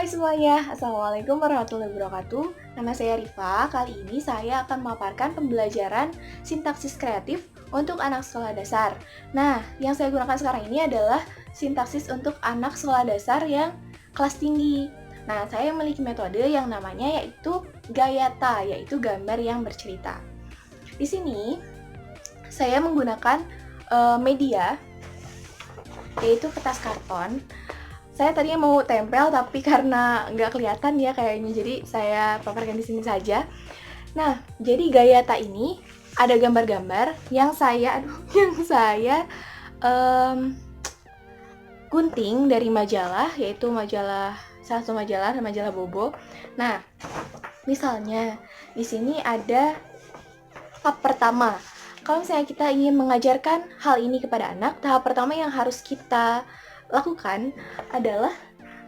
Hai semuanya, Assalamualaikum warahmatullahi wabarakatuh. Nama saya Rifa. Kali ini saya akan memaparkan pembelajaran sintaksis kreatif untuk anak sekolah dasar. Nah, yang saya gunakan sekarang ini adalah sintaksis untuk anak sekolah dasar yang kelas tinggi. Nah, saya memiliki metode yang namanya yaitu Gayata, yaitu gambar yang bercerita. Di sini, saya menggunakan media, yaitu kertas karton. Saya tadinya mau tempel tapi karena nggak kelihatan ya kayaknya, jadi saya paparkan di sini saja. Nah, jadi Gayata ini ada gambar-gambar yang saya gunting dari majalah, yaitu salah satu majalah Bobo. Nah, misalnya di sini ada tahap pertama. Kalau misalnya kita ingin mengajarkan hal ini kepada anak, tahap pertama yang harus kita lakukan adalah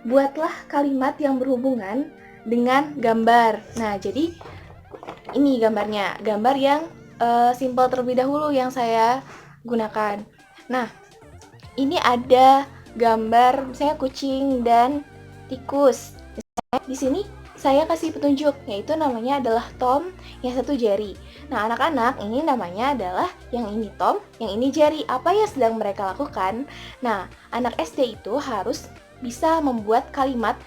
buatlah kalimat yang berhubungan dengan gambar. Nah, jadi ini gambarnya, gambar yang simpel terlebih dahulu yang saya gunakan. Nah, ini ada gambar misalnya kucing dan tikus. Misalnya, di sini saya kasih petunjuk, yaitu namanya adalah Tom, yang satu Jerry. Nah, anak-anak ini namanya adalah yang ini Tom, yang ini Jerry. Apa yang sedang mereka lakukan? Nah, anak SD itu harus bisa membuat kalimat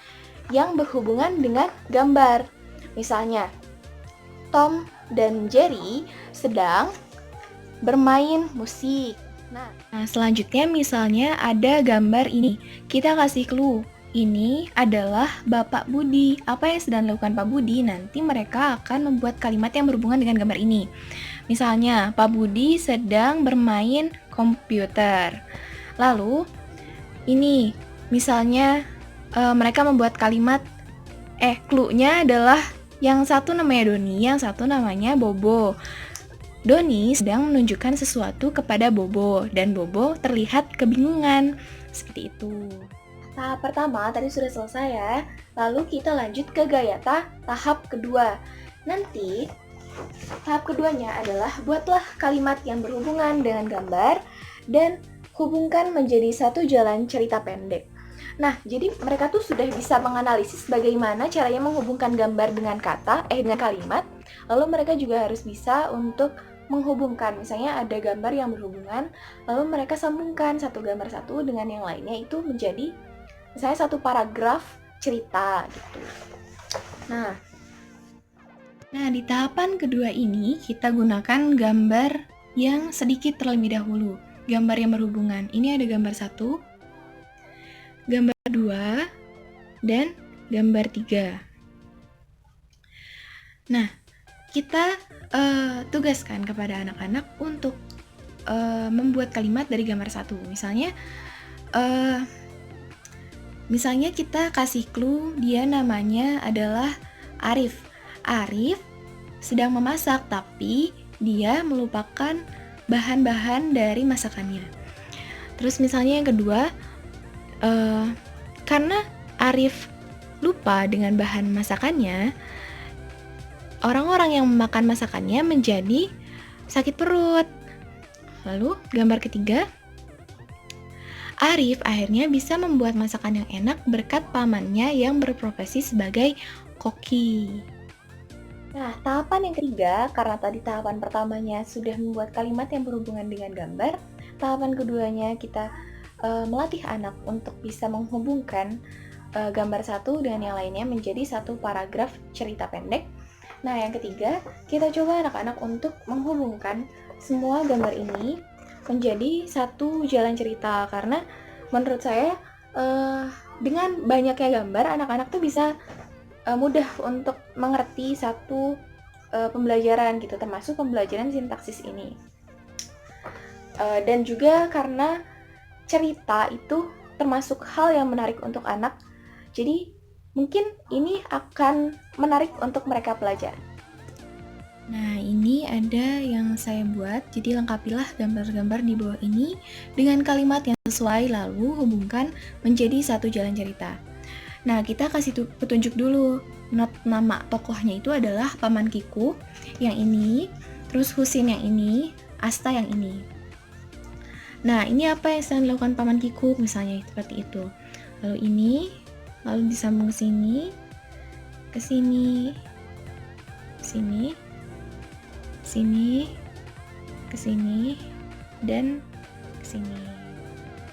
yang berhubungan dengan gambar. Misalnya, Tom dan Jerry sedang bermain musik. Nah, selanjutnya misalnya ada gambar ini. Kita kasih clue. Ini adalah Bapak Budi. Apa yang sedang dilakukan Pak Budi? Nanti mereka akan membuat kalimat yang berhubungan dengan gambar ini. Misalnya, Pak Budi sedang bermain komputer. Lalu, ini misalnya mereka membuat kalimat, clue-nya adalah yang satu namanya Doni, yang satu namanya Bobo. Doni sedang menunjukkan sesuatu kepada Bobo, dan Bobo terlihat kebingungan. Seperti itu. Tahap pertama tadi sudah selesai ya. Lalu kita lanjut ke Gayata tahap kedua. Nanti tahap keduanya adalah buatlah kalimat yang berhubungan dengan gambar dan hubungkan menjadi satu jalan cerita pendek. Nah, jadi mereka tuh sudah bisa menganalisis bagaimana caranya menghubungkan gambar dengan dengan kalimat. Lalu mereka juga harus bisa untuk menghubungkan, misalnya ada gambar yang berhubungan, lalu mereka sambungkan satu gambar satu dengan yang lainnya, itu menjadi misalnya satu paragraf cerita gitu. Nah, di tahapan kedua ini kita gunakan gambar yang sedikit terlebih dahulu. Gambar yang berhubungan. Ini ada gambar 1, gambar 2, dan gambar 3. Nah, kita tugaskan kepada anak-anak untuk membuat kalimat dari gambar 1. Misalnya kita kasih clue, dia namanya adalah Arif. Arif sedang memasak, tapi dia melupakan bahan-bahan dari masakannya. Terus misalnya yang kedua, karena Arif lupa dengan bahan masakannya, orang-orang yang memakan masakannya menjadi sakit perut. Lalu gambar ketiga, Arif akhirnya bisa membuat masakan yang enak berkat pamannya yang berprofesi sebagai koki. Nah, tahapan yang ketiga, karena tadi tahapan pertamanya sudah membuat kalimat yang berhubungan dengan gambar, tahapan keduanya kita melatih anak untuk bisa menghubungkan gambar satu dengan yang lainnya menjadi satu paragraf cerita pendek. Nah, yang ketiga, kita coba anak-anak untuk menghubungkan semua gambar ini menjadi satu jalan cerita, karena menurut saya dengan banyaknya gambar, anak-anak tuh bisa mudah untuk mengerti satu pembelajaran gitu, termasuk pembelajaran sintaksis ini. Dan juga karena cerita itu termasuk hal yang menarik untuk anak, jadi mungkin ini akan menarik untuk mereka pelajari. Nah, ini ada yang saya buat, jadi lengkapilah gambar-gambar di bawah ini dengan kalimat yang sesuai, lalu hubungkan menjadi satu jalan cerita. Nah, kita kasih petunjuk dulu. Nama tokohnya itu adalah Paman Kiku, yang ini, terus Husin yang ini, Asta yang ini. Nah, ini apa yang sedang dilakukan Paman Kiku, misalnya seperti itu. Lalu ini, lalu disambung ke sini, ke sini, sini, sini, ke sini, dan ke sini.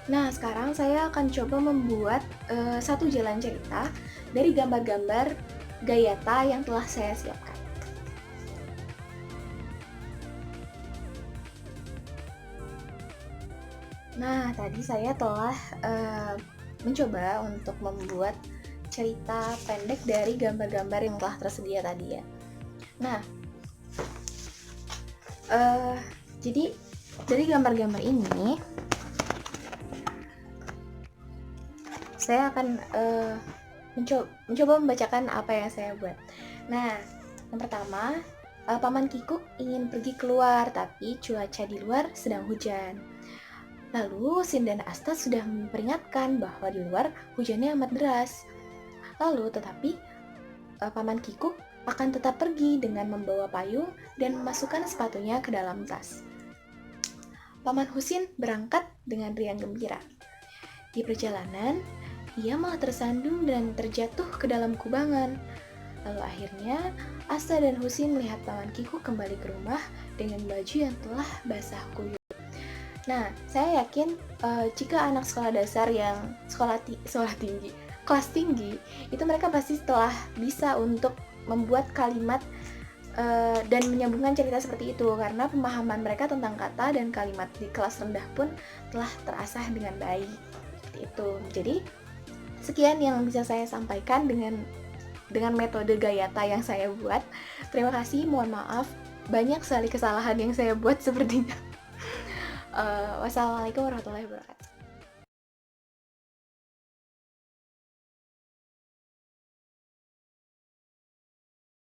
Nah, sekarang saya akan coba membuat satu jalan cerita dari gambar-gambar gayata yang telah saya siapkan. Nah, tadi saya telah mencoba untuk membuat cerita pendek dari gambar-gambar yang telah tersedia tadi ya. Nah, jadi dari gambar-gambar ini saya akan mencoba membacakan apa yang saya buat. Nah, yang pertama, Paman Kikuk ingin pergi keluar, tapi cuaca di luar sedang hujan. Lalu Sin dan Asta sudah memperingatkan bahwa di luar hujannya amat deras. Lalu tetapi Paman Kikuk akan tetap pergi dengan membawa payung dan memasukkan sepatunya ke dalam tas. Paman Husin berangkat dengan riang gembira. Di perjalanan, ia malah tersandung dan terjatuh ke dalam kubangan. Lalu akhirnya Asta dan Husin melihat Paman Kikuk kembali ke rumah dengan baju yang telah basah kuyup. Nah, saya yakin jika anak sekolah dasar yang kelas tinggi, itu mereka pasti telah bisa untuk membuat kalimat dan menyambungkan cerita seperti itu, karena pemahaman mereka tentang kata dan kalimat di kelas rendah pun telah terasah dengan baik. Seperti itu. Jadi, sekian yang bisa saya sampaikan dengan metode gayata yang saya buat. Terima kasih, mohon maaf, banyak sekali kesalahan yang saya buat sepertinya. Wassalamualaikum warahmatullahi wabarakatuh.